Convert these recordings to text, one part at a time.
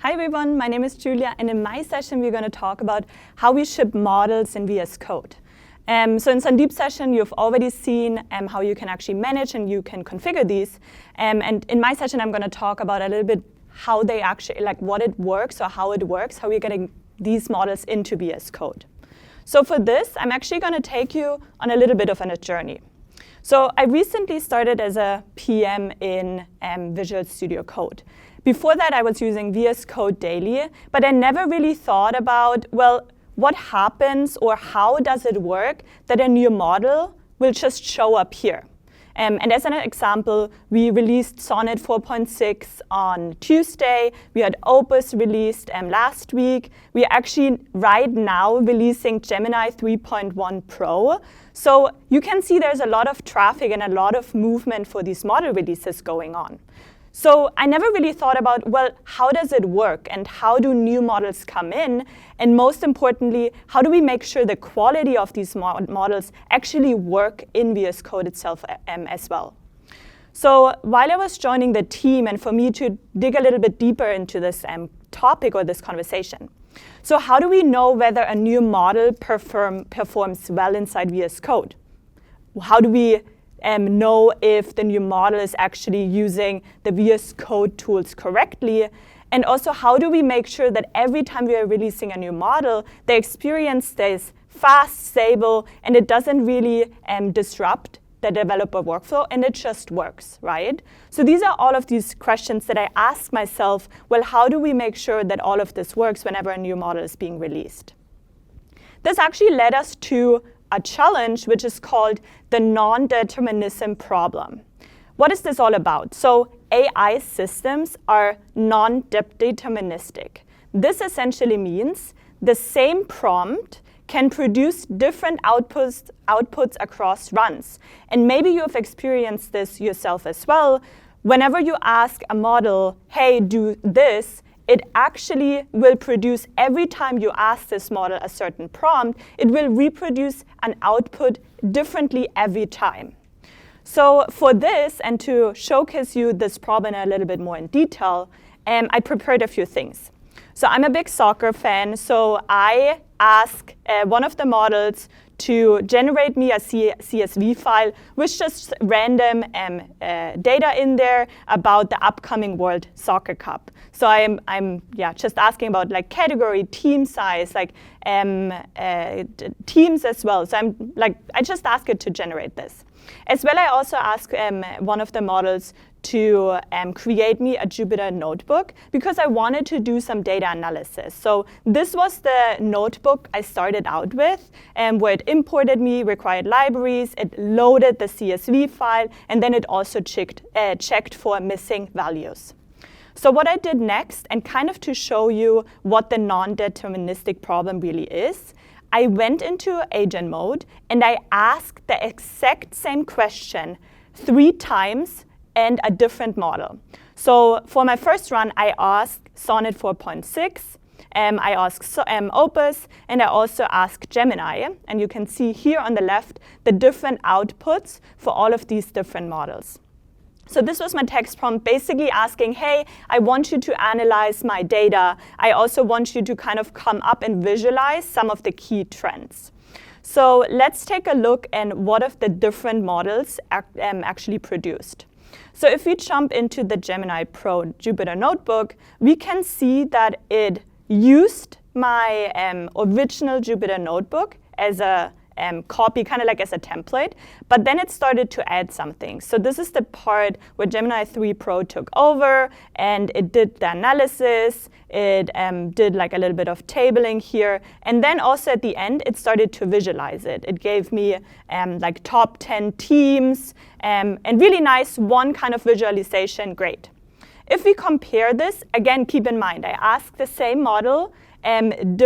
Hi everyone, my name is Julia, and in my session we're going to talk about how we ship models in VS Code. So in Sandeep's session, you've already seen how you can actually manage and you can configure these. And in my session, I'm going to talk about a little bit how they actually, like what it works or how it works, how we're getting these models into VS Code. So for this, I'm actually going to take you on a little bit of a journey. So I recently started as a PM in Visual Studio Code. Before that, I was using VS Code daily, but I never really thought about, well, what happens or how does it work that a new model will just show up here? And as an example, we released Sonnet 4.6 on Tuesday. We had Opus released last week. We are actually right now releasing Gemini 3.1 Pro. So you can see there's a lot of traffic and a lot of movement for these model releases going on. So I never really thought about, well, how does it work and how do new models come in? And most importantly, how do we make sure the quality of these models actually work in VS Code itself as well? So while I was joining the team and for me to dig a little bit deeper into this topic or this conversation, so how do we know whether a new model performs well inside VS Code? How do we know if the new model is actually using the VS Code tools correctly? And also, how do we make sure that every time we are releasing a new model, the experience stays fast, stable, and it doesn't really disrupt the developer workflow, and it just works, right? So these are all of these questions that I ask myself, well, how do we make sure that all of this works whenever a new model is being released? This actually led us to a challenge which is called the non-determinism problem. What is this all about? So AI systems are non-deterministic. This essentially means the same prompt can produce different outputs across runs. And maybe you have experienced this yourself as well. Whenever you ask a model, hey, do this, it actually will produce, every time you ask this model a certain prompt, it will reproduce an output differently every time. So for this, and to showcase you this problem a little bit more in detail, I prepared a few things. So I'm a big soccer fan, so I ask one of the models to generate me a CSV file with just random data in there about the upcoming World Soccer Cup. So I'm just asking about like category, team size, like teams as well. So I just ask it to generate this. As well, I also ask one of the models to create me a Jupyter notebook because I wanted to do some data analysis. So this was the notebook I started out with, where it imported me required libraries, it loaded the CSV file, and then it also checked for missing values. So what I did next, and kind of to show you what the non-deterministic problem really is, I went into agent mode and I asked the exact same question 3 times and a different model. So for my first run, I asked Sonnet 4.6, I asked Opus, and I also asked Gemini. And you can see here on the left the different outputs for all of these different models. So this was my text prompt, basically asking, hey, I want you to analyze my data. I also want you to kind of come up and visualize some of the key trends. So let's take a look at what of the different models actually produced. So if we jump into the Gemini Pro Jupyter Notebook, we can see that it used my original Jupyter Notebook as a copy, kind of like as a template, but then it started to add something. So this is the part where Gemini 3 Pro took over and it did the analysis, it did like a little bit of tabling here, and then also at the end it started to visualize it. It gave me like top 10 teams and really nice one kind of visualization, great. If we compare this, again, keep in mind, I asked the same model, the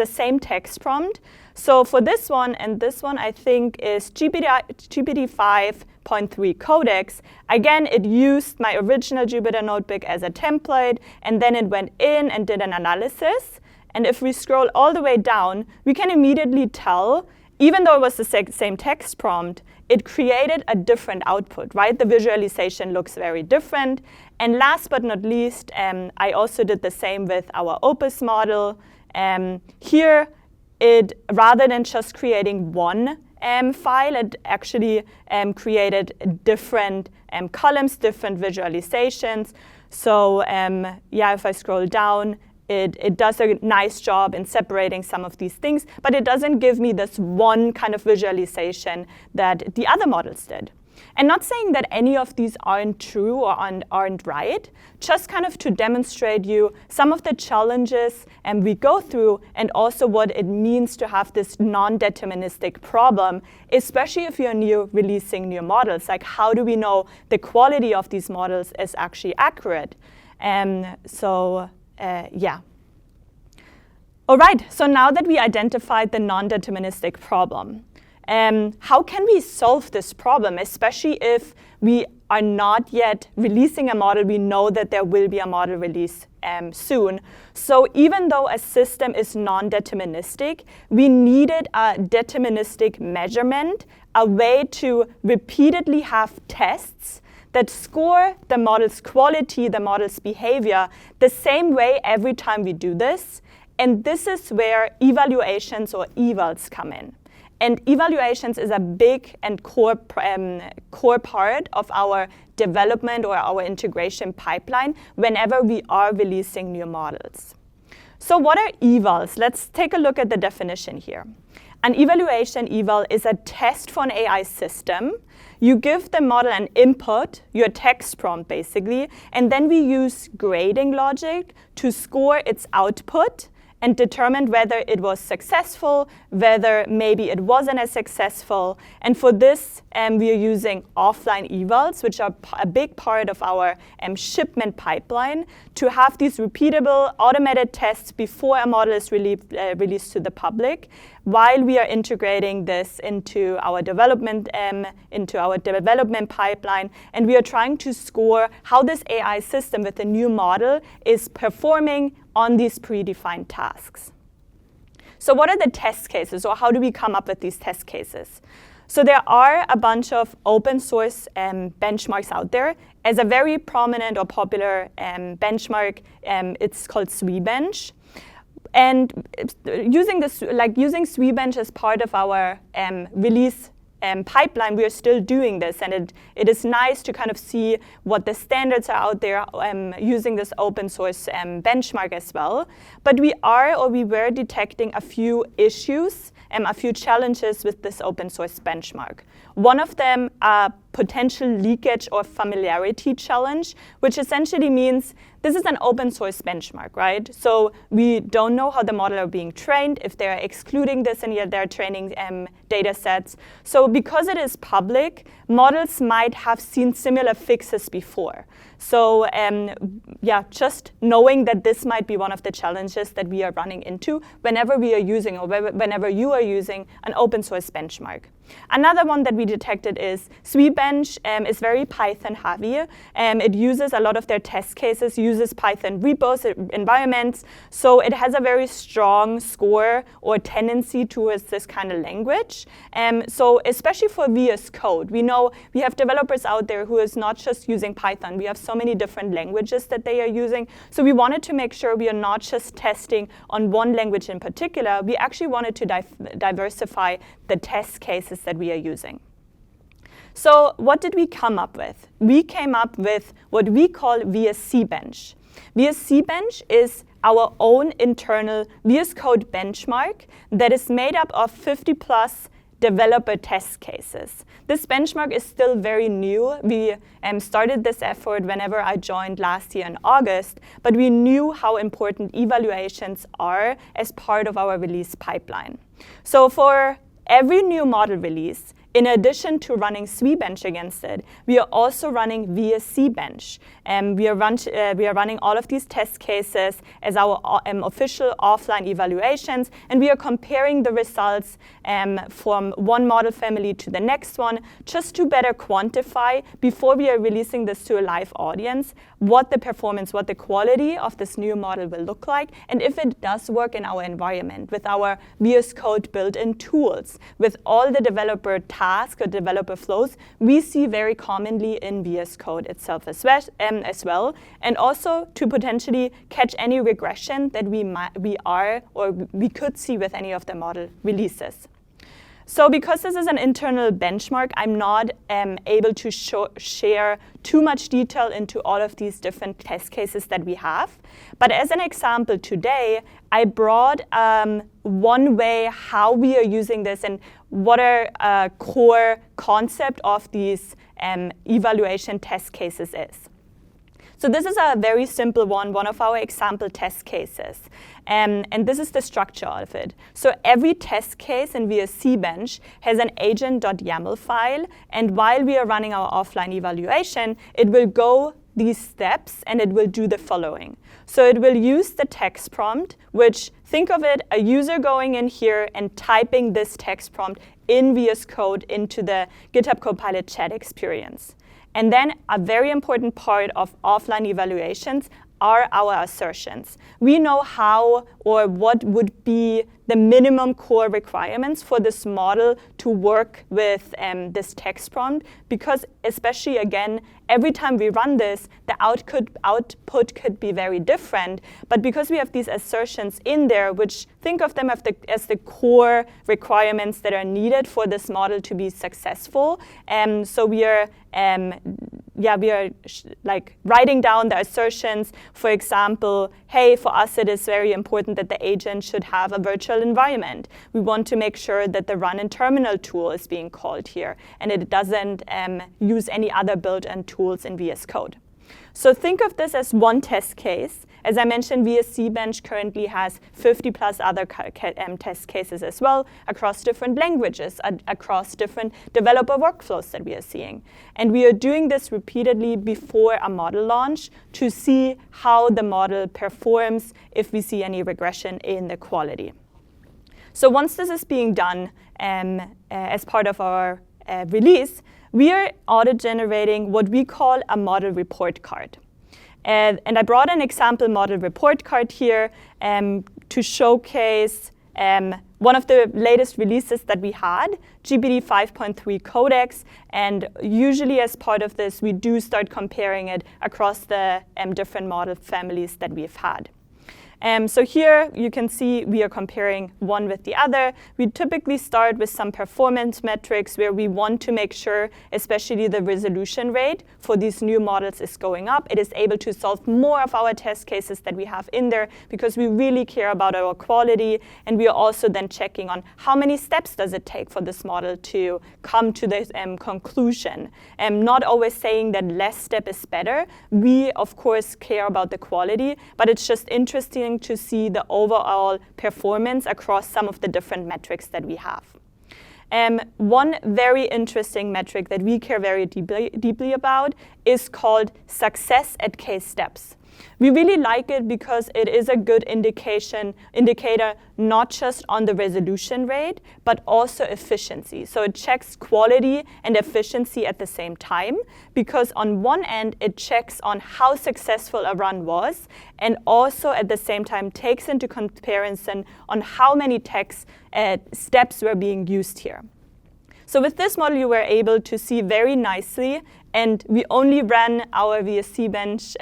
same text prompt. So for this one, and this one I think is GPT 5.3 Codex, again, it used my original Jupyter Notebook as a template, and then it went in and did an analysis. And if we scroll all the way down, we can immediately tell, even though it was the same text prompt, it created a different output, right? The visualization looks very different. And last but not least, I also did the same with our Opus model. Here, rather than just creating one file, it actually created different columns, different visualizations. So if I scroll down, it does a nice job in separating some of these things, but it doesn't give me this one kind of visualization that the other models did. And not saying that any of these aren't true or aren't right, just kind of to demonstrate you some of the challenges we go through and also what it means to have this non-deterministic problem, especially if you're releasing new models. Like, how do we know the quality of these models is actually accurate? All right, so now that we identified the non-deterministic problem, how can we solve this problem, especially if we are not yet releasing a model? We know that there will be a model release soon. So even though a system is non-deterministic, we needed a deterministic measurement, a way to repeatedly have tests that score the model's quality, the model's behavior, the same way every time we do this. And this is where evaluations or evals come in. And evaluations is a big and core part of our development or our integration pipeline whenever we are releasing new models. So what are evals? Let's take a look at the definition here. An evaluation eval is a test for an AI system. You give the model an input, your text prompt basically, and then we use grading logic to score its output and determine whether it was successful, whether maybe it wasn't as successful. And for this, we are using offline evals, which are a big part of our shipment pipeline, to have these repeatable automated tests before a model is released to the public, while we are integrating this into our development pipeline. And we are trying to score how this AI system with the new model is performing on these predefined tasks. So what are the test cases, or how do we come up with these test cases? So there are a bunch of open source benchmarks out there. As a very prominent or popular benchmark, it's called VSCBench. And using VSCBench as part of our release pipeline, we are still doing this, and it is nice to kind of see what the standards are out there using this open source benchmark as well. But we were detecting a few issues and a few challenges with this open source benchmark. One of them, a potential leakage or familiarity challenge, which essentially means this is an open source benchmark, right? So we don't know how the model are being trained, if they're excluding this in their training data sets. So because it is public, models might have seen similar fixes before. So just knowing that this might be one of the challenges that we are running into whenever we are using, or whenever you are using, an open source benchmark. Another one that we detected is VSCBench is very Python heavy. It uses a lot of their test cases, uses Python repos, environments. So it has a very strong score or tendency towards this kind of language. So especially for VS Code, we know we have developers out there who is not just using Python. We have so many different languages that they are using. So we wanted to make sure we are not just testing on one language in particular. We actually wanted to diversify the test cases that we are using. So what did we come up with? We came up with what we call VSCBench. VSCBench is our own internal VS Code benchmark that is made up of 50+ developer test cases. This benchmark is still very new. We started this effort whenever I joined last year in August, but we knew how important evaluations are as part of our release pipeline. So for every new model release, in addition to running VSCBench against it, we are also running VSCBench. We are running all of these test cases as our official offline evaluations, and we are comparing the results from one model family to the next one, just to better quantify, before we are releasing this to a live audience, what the performance, what the quality of this new model will look like, and if it does work in our environment with our VS Code built-in tools, with all the developer tasks tasks or developer flows we see very commonly in VS Code itself as well, and also to potentially catch any regression that we could see with any of the model releases. So because this is an internal benchmark, I'm not able to share too much detail into all of these different test cases that we have. But as an example today, I brought one way how we are using this and what are core concept of these evaluation test cases is. So this is a very simple one of our example test cases. And this is the structure of it. So every test case in VSCBench has an agent.yaml file. And while we are running our offline evaluation, it will go these steps and it will do the following. So it will use the text prompt, which think of it, a user going in here and typing this text prompt in VS Code into the GitHub Copilot chat experience. And then a very important part of offline evaluations are our assertions. We know how or what would be the minimum core requirements for this model to work with this text prompt, because especially, again, every time we run this, the output could be very different. But because we have these assertions in there, which think of them as the core requirements that are needed for this model to be successful. So we are like writing down the assertions. For example, hey, for us it is very important that the agent should have a virtual environment. We want to make sure that the run in terminal tool is being called here and it doesn't use any other built-in tools in VS Code. So think of this as one test case. As I mentioned, VSCBench currently has 50 plus other test cases as well across different languages, across different developer workflows that we are seeing. And we are doing this repeatedly before a model launch to see how the model performs if we see any regression in the quality. So once this is being done as part of our release, we are auto-generating what we call a model report card. And I brought an example model report card here to showcase one of the latest releases that we had, GPT 5.3 Codex. And usually as part of this, we do start comparing it across the different model families that we've had. So here you can see we are comparing one with the other. We typically start with some performance metrics where we want to make sure, especially the resolution rate for these new models is going up. It is able to solve more of our test cases that we have in there because we really care about our quality. And we are also then checking on how many steps does it take for this model to come to this conclusion. Not always saying that less step is better. We, of course, care about the quality, but it's just interesting to see the overall performance across some of the different metrics that we have. One very interesting metric that we care very deeply about is called success at case steps. We really like it because it is a good indicator not just on the resolution rate, but also efficiency. So it checks quality and efficiency at the same time, because on one end, it checks on how successful a run was, and also at the same time takes into comparison on how many steps were being used here. So with this model, you were able to see very nicely, and we only ran our VSCBench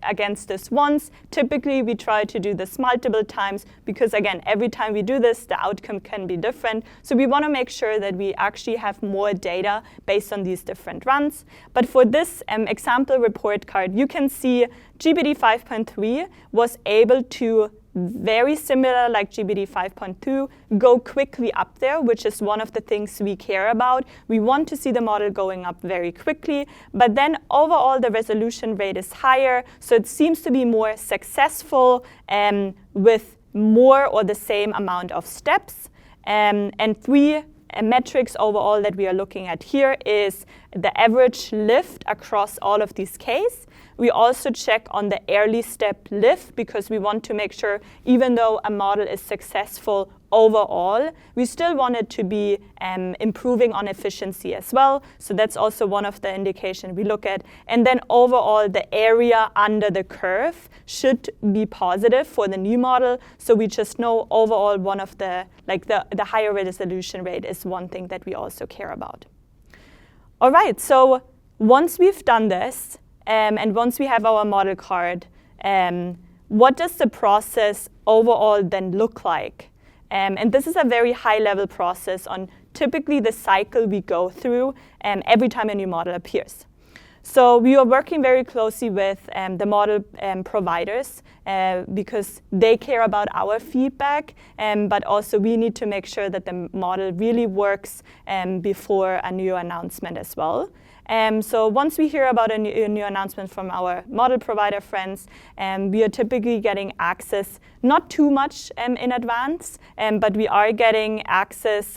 against this once. Typically, we try to do this multiple times because, again, every time we do this, the outcome can be different. So we want to make sure that we actually have more data based on these different runs. But for this example report card, you can see GPT 5.3 was able to, very similar like GPT 5.2, go quickly up there, which is one of the things we care about. We want to see the model going up very quickly, but then overall the resolution rate is higher, so it seems to be more successful with more or the same amount of steps. And three metrics overall that we are looking at here is the average lift across all of these cases. We also check on the early step lift because we want to make sure, even though a model is successful overall, we still wanted to be improving on efficiency as well. So that's also one of the indications we look at. And then overall, the area under the curve should be positive for the new model. So we just know overall one of the higher resolution rate is one thing that we also care about. All right, so once we've done this, and once we have our model card, what does the process overall then look like? And this is a very high-level process on typically the cycle we go through every time a new model appears. So we are working very closely with the model providers because they care about our feedback, but also we need to make sure that the model really works before a new announcement as well. So once we hear about a new announcement from our model provider friends, we are typically getting access, not too much in advance, but we are getting access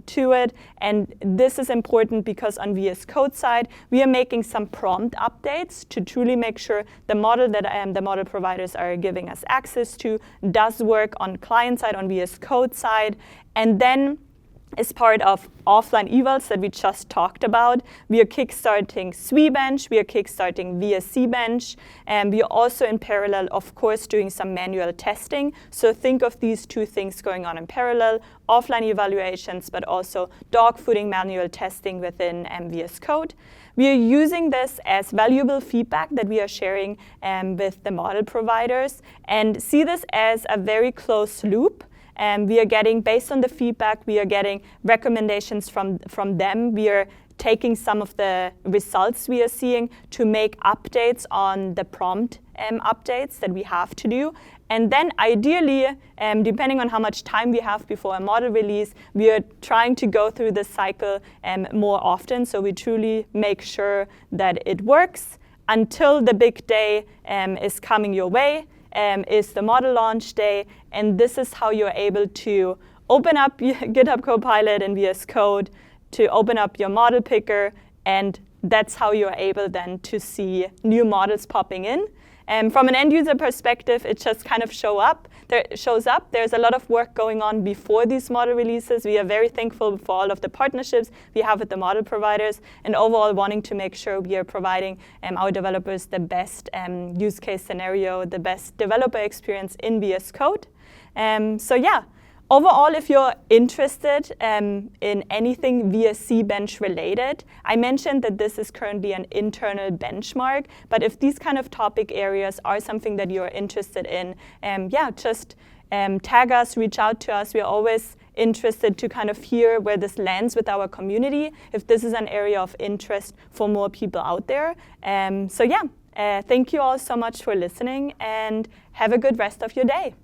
to it. And this is important because on VS Code side, we are making some prompt updates to truly make sure the model that the model providers are giving us access to does work on client side, on VS Code side. And then as part of offline evals that we just talked about, we are kickstarting VSCBench, we are kickstarting VSCBench, and we are also in parallel, of course, doing some manual testing. So think of these two things going on in parallel, offline evaluations, but also dogfooding manual testing within VS Code. We are using this as valuable feedback that we are sharing with the model providers and see this as a very close loop. We are getting, based on the feedback, we are getting recommendations from them. We are taking some of the results we are seeing to make updates on the prompt updates that we have to do. And then ideally, depending on how much time we have before a model release, we are trying to go through this cycle more often so we truly make sure that it works until the big day is coming your way. Is the model launch day, and this is how you're able to open up GitHub Copilot and VS Code to open up your model picker, and that's how you're able then to see new models popping in. And from an end user perspective, it just kind of shows up. There's a lot of work going on before these model releases. We are very thankful for all of the partnerships we have with the model providers, and overall wanting to make sure we are providing our developers the best use case scenario, the best developer experience in VS Code. So yeah. Overall, if you're interested in anything VSCBench related, I mentioned that this is currently an internal benchmark, but if these kind of topic areas are something that you're interested in, just tag us, reach out to us. We're always interested to kind of hear where this lands with our community, if this is an area of interest for more people out there. Thank you all so much for listening, and have a good rest of your day.